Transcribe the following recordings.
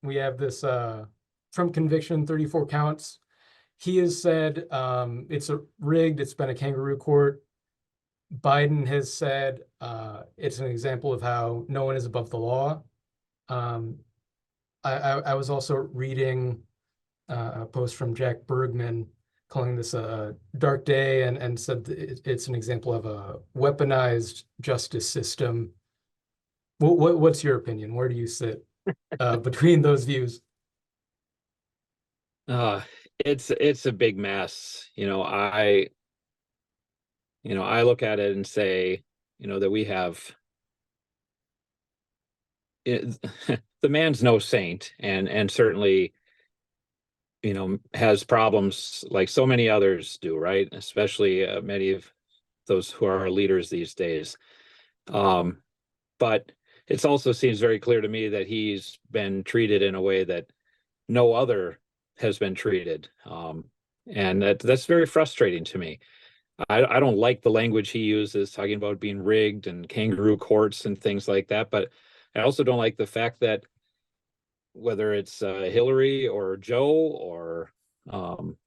we have this Trump conviction, 34 counts. He has said it's rigged, it's been a kangaroo court. Biden has said it's an example of how no one is above the law. I was also reading a post from Jack Bergman calling this a dark day and said it's an example of a weaponized justice system. What's your opinion? Where do you sit between those views? Uh, it's a big mess. I look at it and say, that we have it, the man's no saint, and certainly, has problems like so many others do, right? Especially many of those who are our leaders these days. But it also seems very clear to me that he's been treated in a way that no other has been treated. And that's very frustrating to me. I don't like the language he uses, talking about being rigged and kangaroo courts and things like that. But I also don't like the fact that whether it's Hillary or Joe or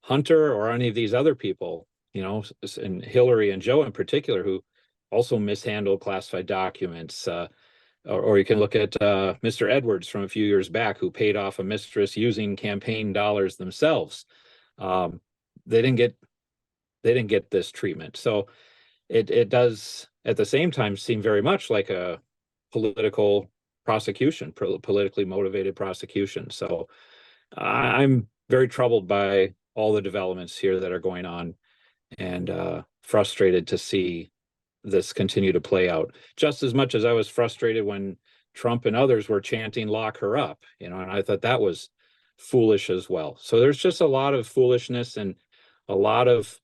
Hunter or any of these other people, and Hillary and Joe in particular, who also mishandled classified documents. Or you can look at Mr. Edwards from a few years back, who paid off a mistress using campaign dollars themselves. They didn't get this treatment. So it does at the same time seem very much like a political prosecution, politically motivated prosecution. So I'm very troubled by all the developments here that are going on, and frustrated to see this continue to play out, just as much as I was frustrated when Trump and others were chanting "lock her up," and I thought that was foolish as well. So there's just a lot of foolishness and a lot of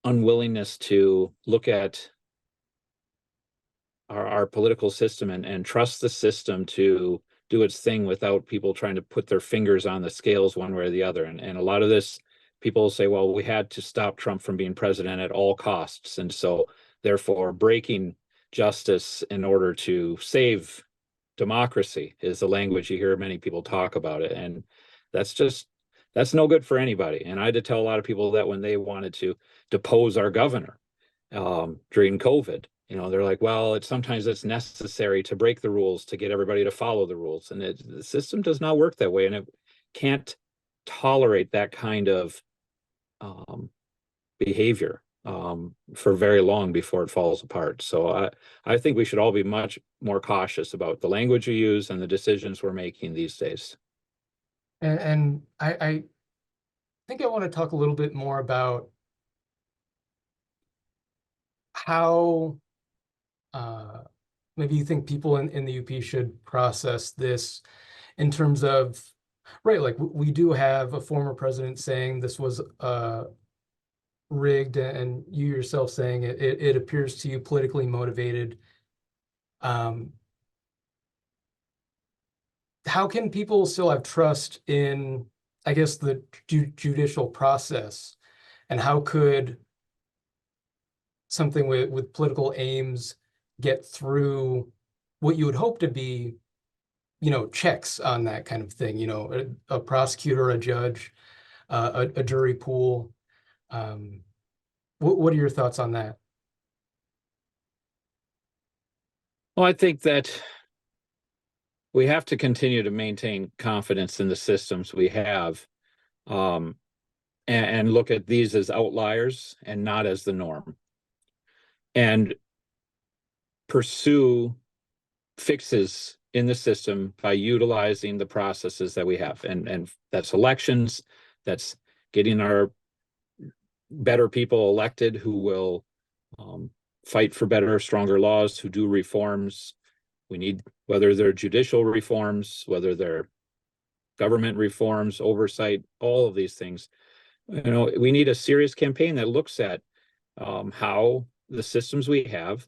unwillingness to look at our political system and trust the system to do its thing without people trying to put their fingers on the scales one way or the other. And a lot of this, people say, well, we had to stop Trump from being president at all costs. And so therefore breaking justice in order to save democracy is the language you hear many people talk about it. And that's no good for anybody. And I had to tell a lot of people that when they wanted to depose our governor during COVID, they're like, well, sometimes it's necessary to break the rules to get everybody to follow the rules. And the system does not work that way. And it can't tolerate that kind of behavior for very long before it falls apart. So I think we should all be much more cautious about the language we use and the decisions we're making these days. And I think I want to talk a little bit more about how maybe you think people in the UP should process this in terms of, right, like we do have a former president saying this was rigged, and you yourself saying it appears to you politically motivated. How can people still have trust in, I guess, the judicial process? And how could something with political aims get through what you would hope to be, checks on that kind of thing, a prosecutor, a judge, a jury pool? What are your thoughts on that? Well, I think that we have to continue to maintain confidence in the systems we have, and look at these as outliers and not as the norm, and pursue fixes in the system by utilizing the processes that we have. And that's elections, that's getting our better people elected who will fight for better, stronger laws, who do reforms. We need, whether they're judicial reforms, whether they're government reforms, oversight, all of these things. We need a serious campaign that looks at how the systems we have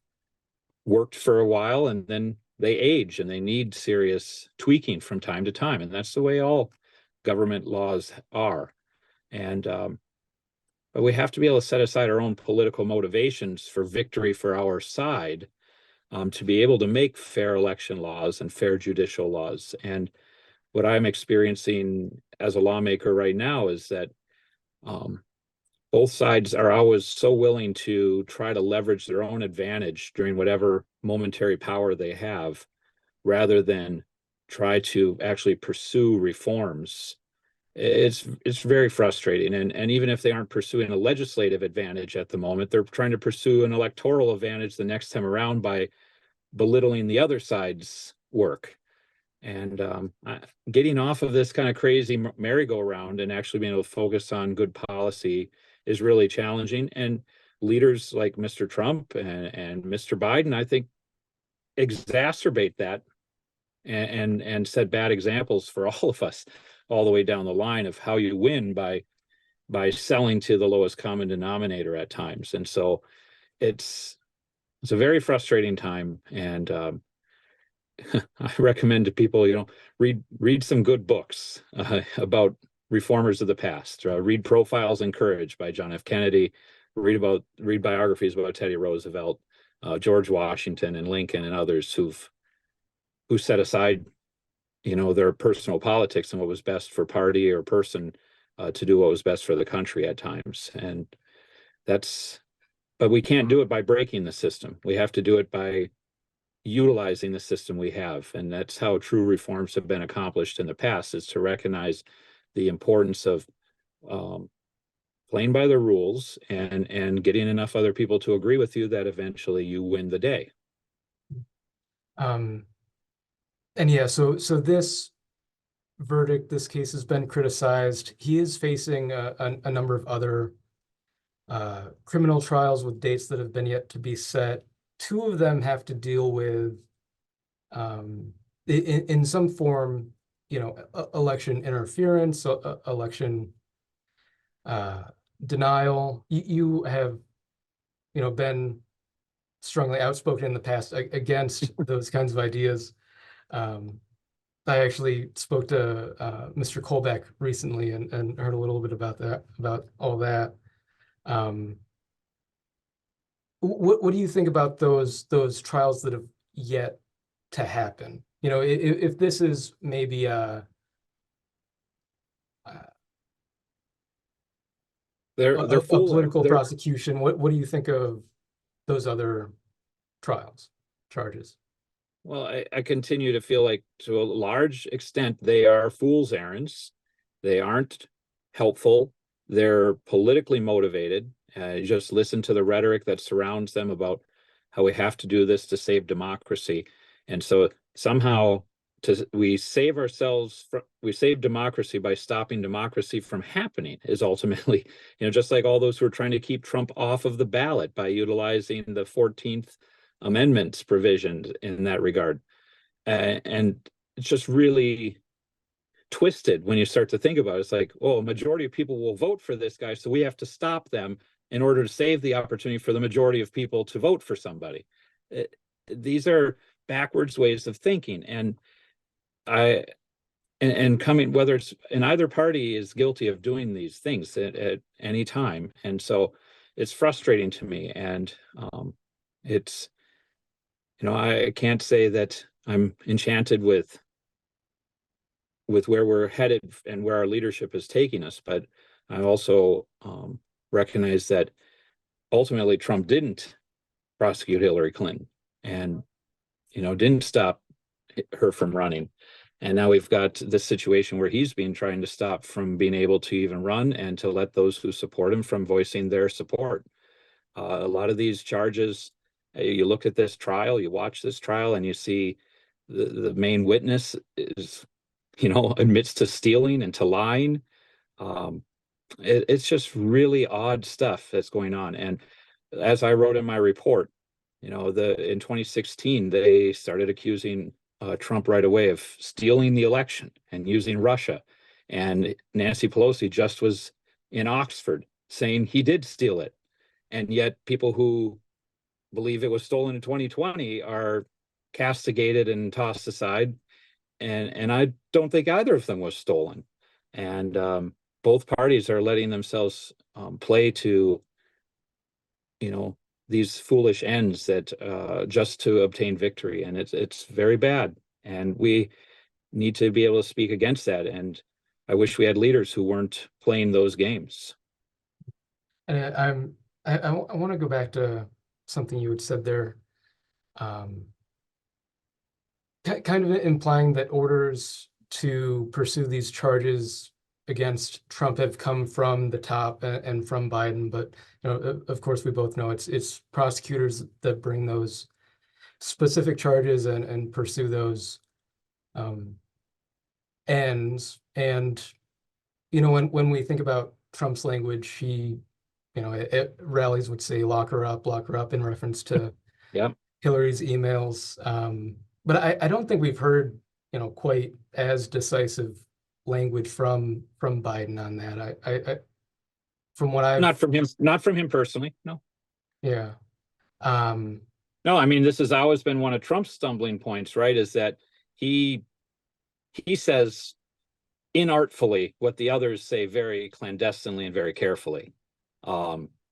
worked for a while and then they age and they need serious tweaking from time to time. And that's the way all government laws are. And but we have to be able to set aside our own political motivations for victory for our side, to be able to make fair election laws and fair judicial laws. And what I'm experiencing as a lawmaker right now is that both sides are always so willing to try to leverage their own advantage during whatever momentary power they have, rather than try to actually pursue reforms. It's very frustrating. And even if they aren't pursuing a legislative advantage at the moment, they're trying to pursue an electoral advantage the next time around by belittling the other side's work. And getting off of this kind of crazy merry-go-round and actually being able to focus on good policy is really challenging. And leaders like Mr. Trump and Mr. Biden, I think, exacerbate that and set bad examples for all of us all the way down the line of how you win by selling to the lowest common denominator at times. And so it's a very frustrating time. And I recommend to people, read some good books about reformers of the past. Read Profiles in Courage by John F. Kennedy. Read biographies about Teddy Roosevelt, George Washington, and Lincoln, and others who set aside, their personal politics and what was best for party or person to do what was best for the country at times. And but we can't do it by breaking the system. We have to do it by utilizing the system we have. And that's how true reforms have been accomplished in the past, is to recognize the importance of playing by the rules and getting enough other people to agree with you that eventually you win the day. And yeah, so this verdict, this case has been criticized. He is facing a number of other criminal trials with dates that have been yet to be set. Two of them have to deal with, in some form, election interference, election denial. You have, been strongly outspoken in the past against those kinds of ideas. I actually spoke to Mr. Colbeck recently and heard a little bit about all that. What do you think about those trials that have yet to happen? If this is maybe they're a political they're, prosecution, what do you think of those other charges? Well, I continue to feel like, to a large extent, they are fool's errands. They aren't helpful. They're politically motivated. Just listen to the rhetoric that surrounds them about how we have to do this to save democracy. And so somehow we save democracy by stopping democracy from happening, is ultimately, just like all those who are trying to keep Trump off of the ballot by utilizing the 14th Amendment's provisions in that regard. And it's just really twisted when you start to think about it. It's like, a majority of people will vote for this guy, so we have to stop them in order to save the opportunity for the majority of people to vote for somebody. These are backwards ways of thinking. And whether it's in either party is guilty of doing these things at any time. And so it's frustrating to me. And it's, I can't say that I'm enchanted with where we're headed and where our leadership is taking us, but I also recognize that ultimately Trump didn't prosecute Hillary Clinton and, didn't stop her from running. And now we've got this situation where he's been trying to stop from being able to even run and to let those who support him from voicing their support. A lot of these charges, you look at this trial, you watch this trial, and you see the main witness is, admits to stealing and to lying. It's just really odd stuff that's going on. And as I wrote in my report, in 2016, they started accusing Trump right away of stealing the election and using Russia. And Nancy Pelosi just was in Oxford saying he did steal it. And yet people who believe it was stolen in 2020 are castigated and tossed aside. And I don't think either of them was stolen. And both parties are letting themselves play to, these foolish ends that just to obtain victory. And it's very bad. And we need to be able to speak against that. And I wish we had leaders who weren't playing those games. And I want to go back to something you had said there, um, kind of implying that orders to pursue these charges against Trump have come from the top and from Biden. But of course, we both know it's prosecutors that bring those specific charges and pursue those ends. And when we think about Trump's language, he at rallies would say lock her up in reference to Yeah. Hillary's emails. But I don't think we've heard quite as decisive language from Biden on that. I from what I've Not from him personally. No. yeah. No, I mean, this has always been one of Trump's stumbling points, right? Is that he says inartfully what the others say very clandestinely and very carefully.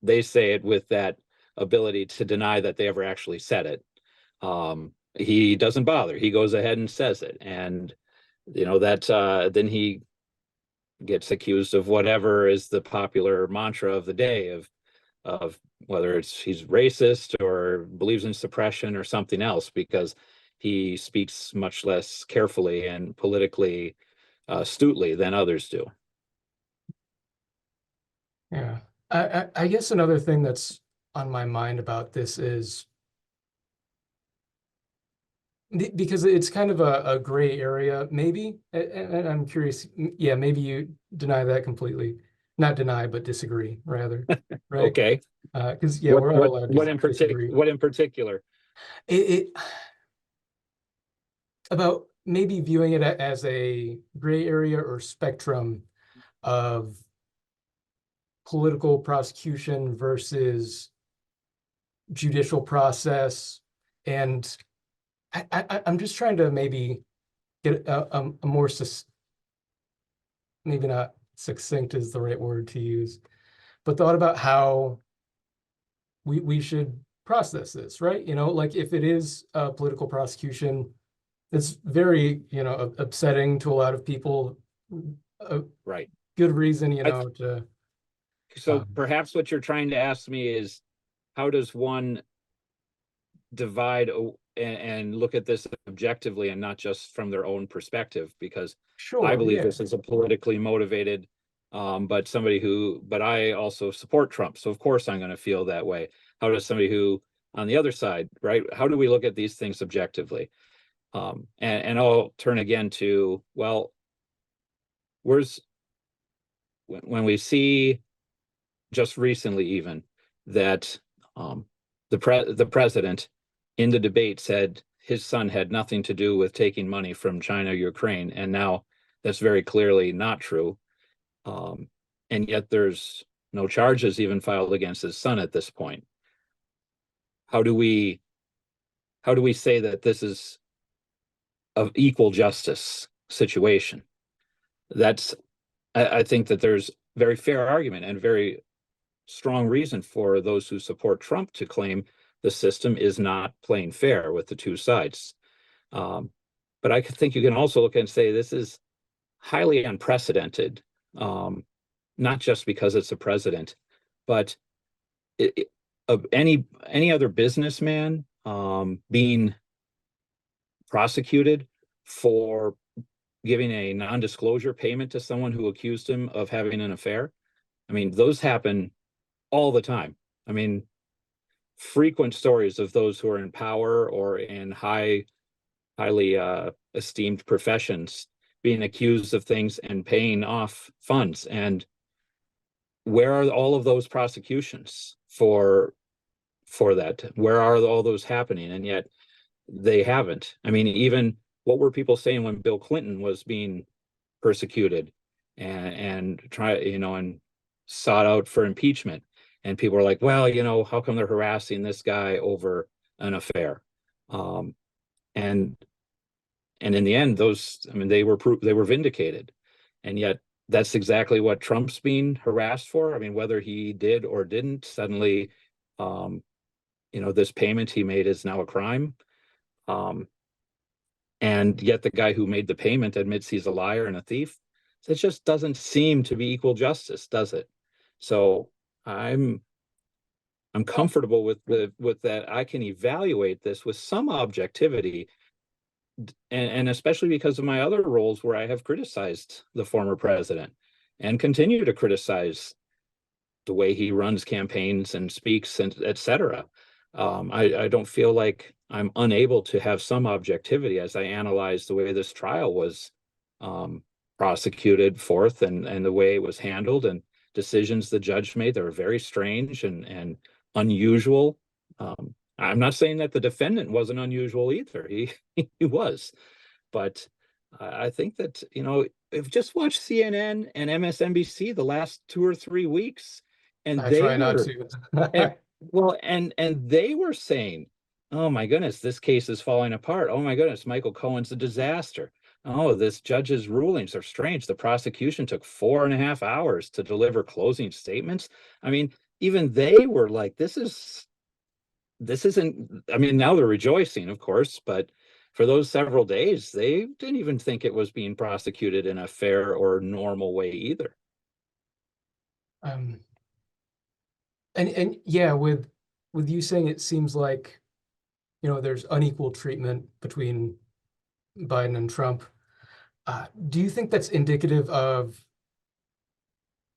They say it with that ability to deny that they ever actually said it. He doesn't bother. He goes ahead and says it. And, then he gets accused of whatever is the popular mantra of the day of whether he's racist or believes in suppression or something else, because he speaks much less carefully and politically astutely than others do. Yeah. I guess another thing that's on my mind about this is because it's kind of a gray area, maybe, and I'm curious, yeah, maybe you deny that completely. Not deny, but disagree, rather, right? Okay. Because yeah, we're all allowed to disagree. What in particular? It about maybe viewing it as a gray area or spectrum of political prosecution versus judicial process. And I'm just trying to maybe get a more, maybe not succinct is the right word to use, but thought about how we should process this, right? Like if it is a political prosecution, it's very, upsetting to a lot of people. Right. Good reason, to. So perhaps what you're trying to ask me is, how does one divide and look at this objectively and not just from their own perspective? Because Sure, I believe yeah. this is a politically motivated, but I also support Trump. So of course I'm going to feel that way. How does somebody who on the other side, right? How do we look at these things objectively? And I'll turn again to, well, when we see just recently even that the president in the debate said his son had nothing to do with taking money from China, Ukraine, and now that's very clearly not true. And yet there's no charges even filed against his son at this point. How do we say that this is of equal justice situation? I think that there's very fair argument and very strong reason for those who support Trump to claim the system is not playing fair with the two sides. But I think you can also look and say this is highly unprecedented, not just because it's a president, but of any other businessman being prosecuted for giving a non-disclosure payment to someone who accused him of having an affair. I mean, those happen all the time. I mean, frequent stories of those who are in power or in highly esteemed professions being accused of things and paying off funds. And where are all of those prosecutions for that? Where are all those happening? And yet they haven't. I mean, even what were people saying when Bill Clinton was being persecuted and sought out for impeachment? And people are like, well, how come they're harassing this guy over an affair? And in the end, they were vindicated. And yet that's exactly what Trump's being harassed for. I mean, whether he did or didn't, suddenly, this payment he made is now a crime. and yet the guy who made the payment admits he's a liar and a thief. It just doesn't seem to be equal justice, does it? So I'm comfortable with that. I can evaluate this with some objectivity, and especially because of my other roles where I have criticized the former president and continue to criticize the way he runs campaigns and speaks, and et cetera. I don't feel like I'm unable to have some objectivity as I analyze the way this trial was prosecuted forth, and the way it was handled, and decisions the judge made that were very strange and unusual. I'm not saying that the defendant wasn't unusual either. He was, but I think that, I've just watched CNN and MSNBC the last 2 or 3 weeks, and I they try not were to. and they were saying, "Oh my goodness, this case is falling apart. Oh my goodness, Michael Cohen's a disaster. Oh, this judge's rulings are strange. The prosecution took 4.5 hours to deliver closing statements." I mean, even they were like, this isn't, I mean, now they're rejoicing, of course, but for those several days, they didn't even think it was being prosecuted in a fair or normal way either. Um, and yeah, with you saying it seems like, there's unequal treatment between Biden and Trump. Do you think that's indicative of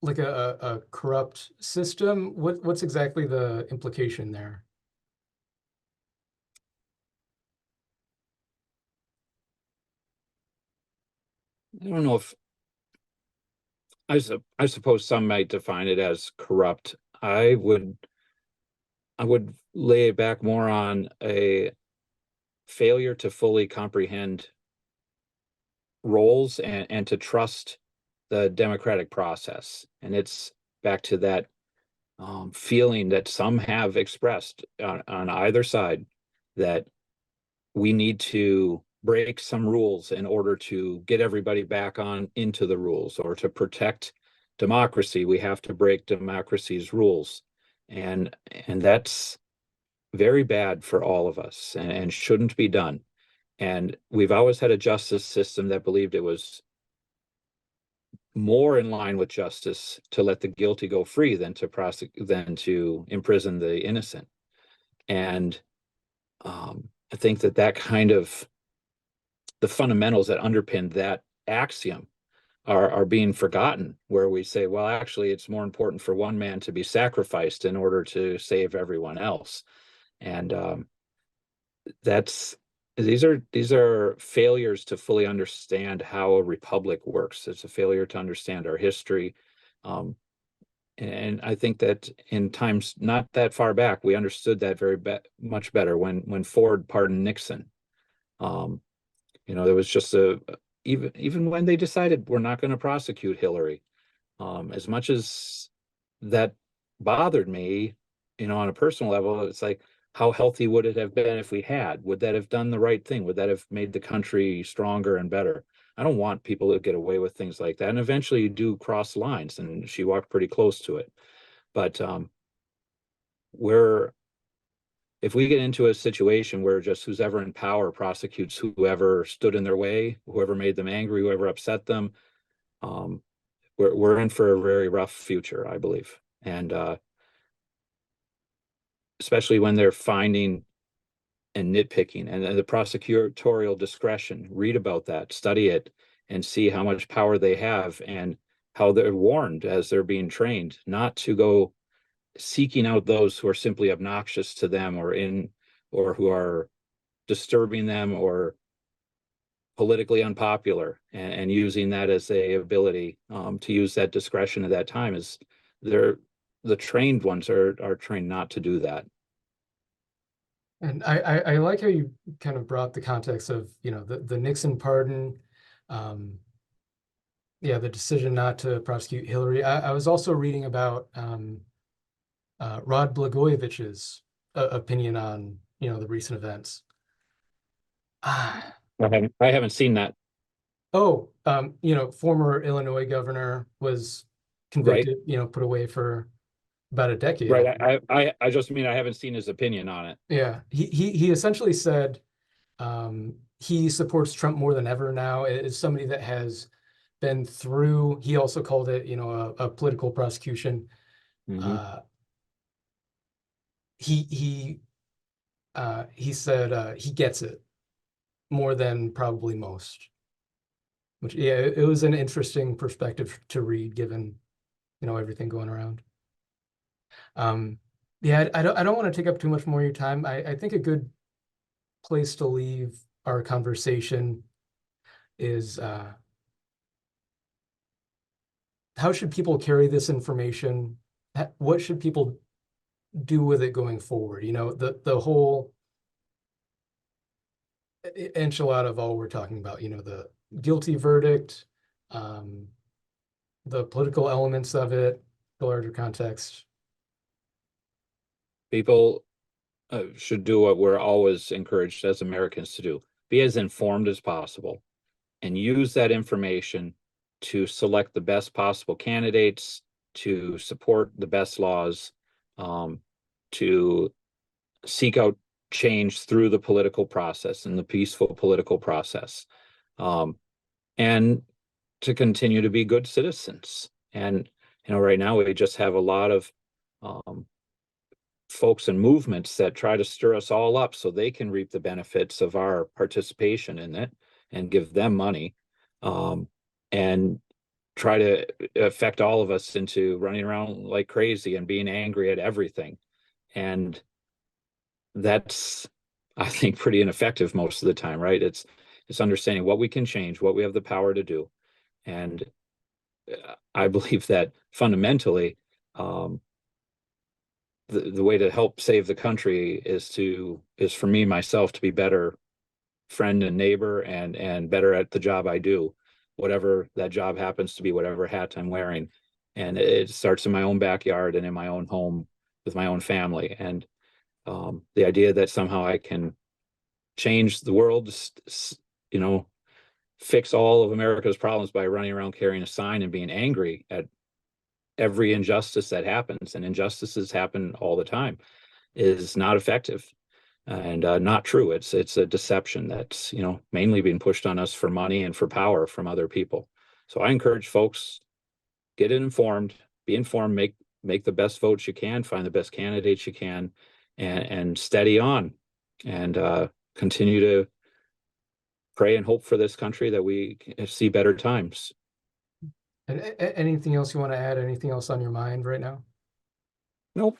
like a corrupt system? What's exactly the implication there? I don't know if I suppose some might define it as corrupt. I would lay it back more on a failure to fully comprehend roles, and to trust the democratic process. And it's back to that feeling that some have expressed on either side, that we need to break some rules in order to get everybody back on into the rules, or to protect democracy. We have to break democracy's rules. And that's very bad for all of us, and shouldn't be done. And we've always had a justice system that believed it was more in line with justice to let the guilty go free than to imprison the innocent. And I think that kind of the fundamentals that underpin that axiom are being forgotten, where we say, well, actually, it's more important for one man to be sacrificed in order to save everyone else. And that's these are failures to fully understand how a republic works. It's a failure to understand our history. And I think that in times not that far back, we understood that much better when Ford pardoned Nixon. There was just even when they decided we're not going to prosecute Hillary, as much as that bothered me, on a personal level, it's like, how healthy would it have been if we had? Would that have done the right thing? Would that have made the country stronger and better? I don't want people to get away with things like that. And eventually you do cross lines, and she walked pretty close to it. But if we get into a situation where just who's ever in power prosecutes whoever stood in their way, whoever made them angry, whoever upset them, we're in for a very rough future, I believe. And especially when they're finding and nitpicking, and the prosecutorial discretion. Read about that, study it, and see how much power they have, and how they're warned as they're being trained not to go seeking out those who are simply obnoxious to them, or who are disturbing them, or politically unpopular, and using that as a ability to use that discretion at that time. Is the trained ones are trained not to do that. And I like how you kind of brought the context of, the Nixon pardon, the decision not to prosecute Hillary. I was also reading about Rod Blagojevich's opinion on, the recent events. I haven't seen that. Oh, former Illinois governor was Right. convicted, put away for about a decade. Right. I just mean I haven't seen his opinion on it. Yeah, he essentially said he supports Trump more than ever now. Is somebody that has been through, he also called it, you know, a political prosecution. Mhm. He said he gets it more than probably most. Which, yeah, it was an interesting perspective to read, given, you know, everything going around. Yeah, I don't want to take up too much more of your time. I think a good place to leave our conversation is how should people carry this information? What should people do with it going forward? You know, the whole enchilada of all we're talking about, you know, the guilty verdict, um, the political elements of it, the larger context. People should do what we're always encouraged as Americans to do: be as informed as possible and use that information to select the best possible candidates, to support the best laws, to seek out change through the political process and the peaceful political process, and to continue to be good citizens. And, you know, right now we just have a lot of folks and movements that try to stir us all up so they can reap the benefits of our participation in it and give them money, and try to affect all of us into running around like crazy and being angry at everything. And that's, I think, pretty ineffective most of the time, right? It's understanding what we can change, what we have the power to do. And I believe that fundamentally, the way to help save the country is for me myself to be better friend and neighbor, and better at the job I do, whatever that job happens to be, whatever hat I'm wearing. And it starts in my own backyard and in my own home with my own family. And the idea that somehow I can change the world, you know, fix all of America's problems by running around carrying a sign and being angry at every injustice that happens, and injustices happen all the time, is not effective and not true. It's a deception that's, you know, mainly being pushed on us for money and for power from other people. So I encourage folks, get informed, be informed, make the best votes you can, find the best candidates you can, and steady on, and continue to pray and hope for this country that we see better times. And anything else you want to add? Anything else on your mind right now? Nope.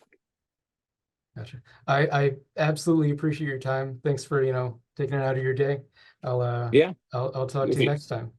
Gotcha. I absolutely appreciate your time. Thanks for, you know, taking it out of your day. Yeah. I'll talk to If you you next time.